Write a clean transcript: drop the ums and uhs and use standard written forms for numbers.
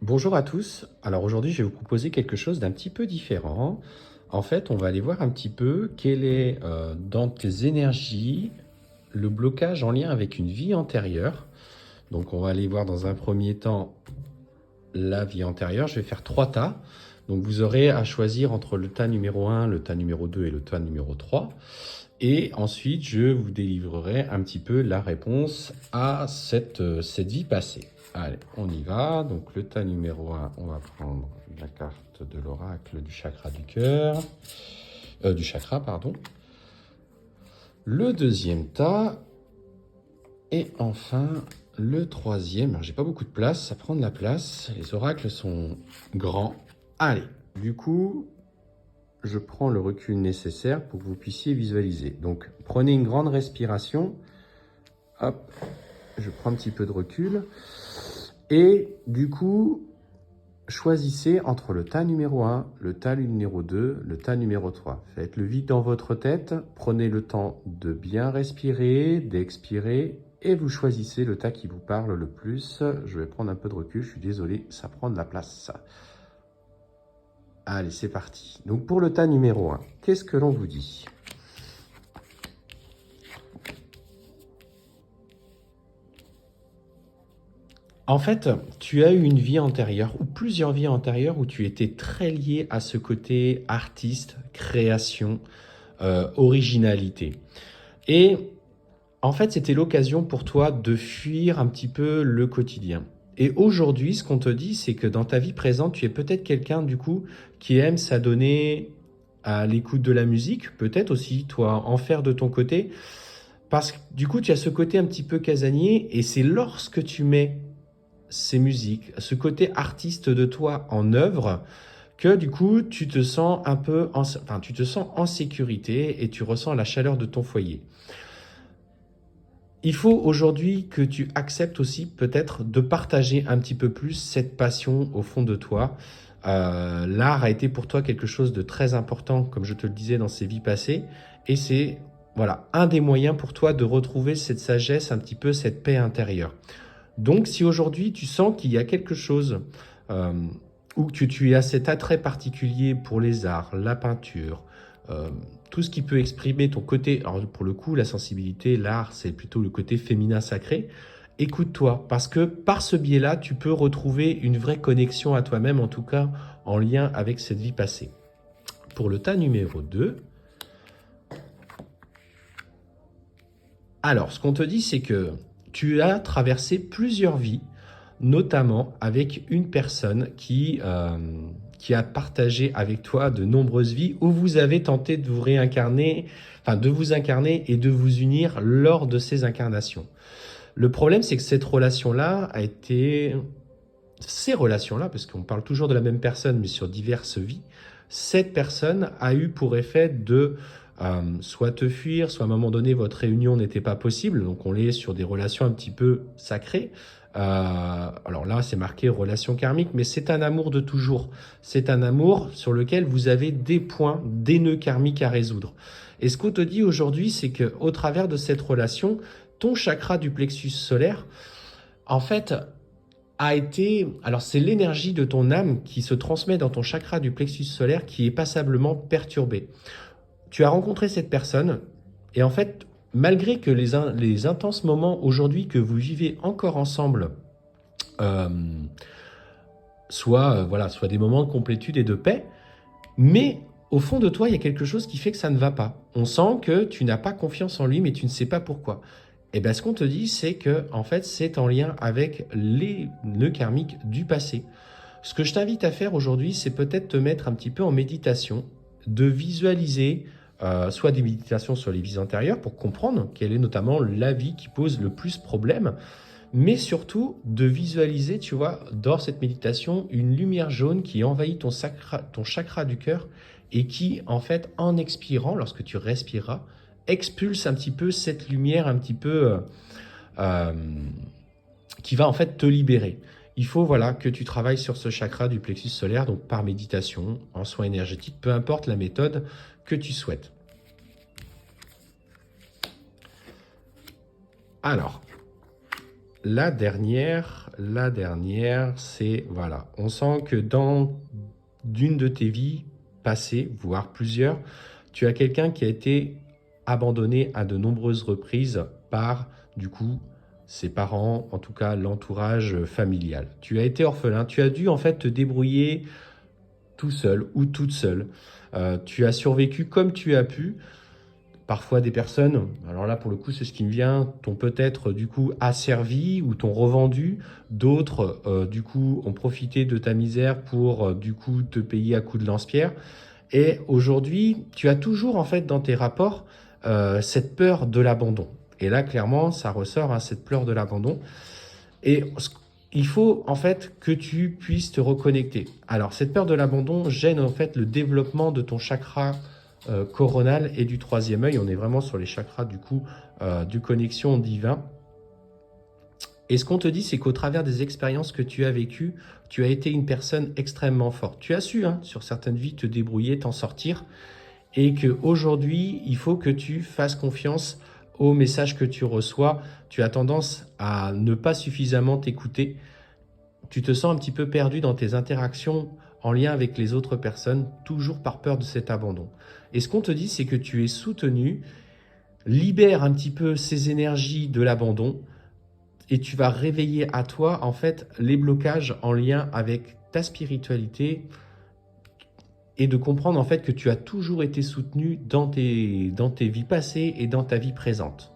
Bonjour à tous. Alors aujourd'hui, je vais vous proposer quelque chose d'un petit peu différent. En fait, on va aller voir un petit peu quel est dans tes énergies le blocage en lien avec une vie antérieure. Donc on va aller voir dans un premier temps la vie antérieure. Je vais faire 3 tas. Donc vous aurez à choisir entre le tas numéro 1, le tas numéro 2 et le tas numéro 3. Et ensuite, je vous délivrerai un petit peu la réponse à cette vie passée. Allez, on y va. Donc, le tas numéro 1, on va prendre la carte de l'oracle du chakra du cœur. Du chakra, pardon. Le deuxième tas. Et enfin, le troisième. Alors, j'ai pas beaucoup de place, ça prend de la place. Les oracles sont grands. Allez, du coup, je prends le recul nécessaire pour que vous puissiez visualiser. Donc, prenez une grande respiration. Hop, je prends un petit peu de recul. Et du coup, choisissez entre le tas numéro 1, le tas numéro 2, le tas numéro 3. Faites le vide dans votre tête. Prenez le temps de bien respirer, d'expirer. Et vous choisissez le tas qui vous parle le plus. Je vais prendre un peu de recul, je suis désolé, ça prend de la place. Allez, c'est parti. Donc pour le tas numéro 1, qu'est-ce que l'on vous dit ? En fait, tu as eu une vie antérieure ou plusieurs vies antérieures où tu étais très lié à ce côté artiste, création, originalité. Et en fait, c'était l'occasion pour toi de fuir un petit peu le quotidien. Et aujourd'hui, ce qu'on te dit, c'est que dans ta vie présente, tu es peut-être quelqu'un, du coup, qui aime s'adonner à l'écoute de la musique, peut-être aussi, toi, en faire de ton côté, parce que du coup, tu as ce côté un petit peu casanier, et c'est lorsque tu mets ces musiques, ce côté artiste de toi en œuvre, que du coup, tu te sens un peu, enfin, tu te sens en sécurité et tu ressens la chaleur de ton foyer. Il faut aujourd'hui que tu acceptes aussi peut-être de partager un petit peu plus cette passion au fond de toi. L'art a été pour toi quelque chose de très important, comme je te le disais dans ces vies passées, et c'est voilà un des moyens pour toi de retrouver cette sagesse, un petit peu cette paix intérieure. Donc, si aujourd'hui tu sens qu'il y a quelque chose euh, ou que tu as cet attrait particulier pour les arts, la peinture, euh, tout ce qui peut exprimer ton côté, alors pour le coup, la sensibilité, l'art, c'est plutôt le côté féminin sacré, écoute-toi, parce que par ce biais-là, tu peux retrouver une vraie connexion à toi-même, en tout cas en lien avec cette vie passée. Pour le tas numéro 2, alors ce qu'on te dit, c'est que tu as traversé plusieurs vies, notamment avec une personne qui a partagé avec toi de nombreuses vies où vous avez tenté de vous réincarner, enfin de vous incarner et de vous unir lors de ces incarnations. Le problème, c'est que cette relation-là a été... Ces relations-là, parce qu'on parle toujours de la même personne, mais sur diverses vies, cette personne a eu pour effet de soit te fuir, soit à un moment donné, votre réunion n'était pas possible. Donc on est sur des relations un petit peu sacrées. Alors là, c'est marqué relation karmique, mais c'est un amour de toujours. C'est un amour sur lequel vous avez des points, des nœuds karmiques à résoudre. Et ce qu'on te dit aujourd'hui, c'est qu'au travers de cette relation, ton chakra du plexus solaire, en fait, a été... Alors, c'est l'énergie de ton âme qui se transmet dans ton chakra du plexus solaire qui est passablement perturbée. Tu as rencontré cette personne et en fait, malgré que les intenses moments aujourd'hui que vous vivez encore ensemble euh, soient des moments de complétude et de paix, mais au fond de toi, il y a quelque chose qui fait que ça ne va pas. On sent que tu n'as pas confiance en lui, mais tu ne sais pas pourquoi. Et bien, ce qu'on te dit, c'est que en fait, c'est en lien avec les nœuds karmiques du passé. Ce que je t'invite à faire aujourd'hui, c'est peut-être te mettre un petit peu en méditation, de visualiser soit des méditations sur les vies antérieures pour comprendre quelle est notamment la vie qui pose le plus problème, mais surtout de visualiser, tu vois, dans cette méditation, une lumière jaune qui envahit ton chakra du cœur et qui, en fait, en expirant, lorsque tu respireras, expulse un petit peu cette lumière un petit peu euh, qui va en fait te libérer. Il faut voilà que tu travailles sur ce chakra du plexus solaire, donc par méditation, en soins énergétiques, peu importe la méthode que tu souhaites. Alors, la dernière, c'est, voilà, on sent que dans d'une de tes vies passées, voire plusieurs, tu as quelqu'un qui a été abandonné à de nombreuses reprises par, du coup, ses parents, en tout cas l'entourage familial. Tu as été orphelin, tu as dû en fait te débrouiller tout seul ou toute seule. Tu as survécu comme tu as pu. Parfois des personnes, alors là pour le coup c'est ce qui me vient, t'ont peut-être du coup asservi ou t'ont revendu. D'autres du coup ont profité de ta misère pour du coup te payer à coups de lance-pierre. Et aujourd'hui, tu as toujours en fait dans tes rapports cette peur de l'abandon. Et là, clairement, ça ressort, hein, cette peur de l'abandon. Et il faut en fait que tu puisses te reconnecter. Alors, cette peur de l'abandon gêne en fait le développement de ton chakra coronal et du troisième œil. On est vraiment sur les chakras du coup du connexion divin. Et ce qu'on te dit, c'est qu'au travers des expériences que tu as vécues, tu as été une personne extrêmement forte. Tu as su, hein, sur certaines vies, te débrouiller, t'en sortir. Et qu'aujourd'hui, il faut que tu fasses confiance aux messages que tu reçois. Tu as tendance à ne pas suffisamment t'écouter. Tu te sens un petit peu perdu dans tes interactions en lien avec les autres personnes, toujours par peur de cet abandon. Et ce qu'on te dit, c'est que tu es soutenu. Libère un petit peu ces énergies de l'abandon et tu vas réveiller à toi en fait les blocages en lien avec ta spiritualité et de comprendre en fait que tu as toujours été soutenu dans tes vies passées et dans ta vie présente.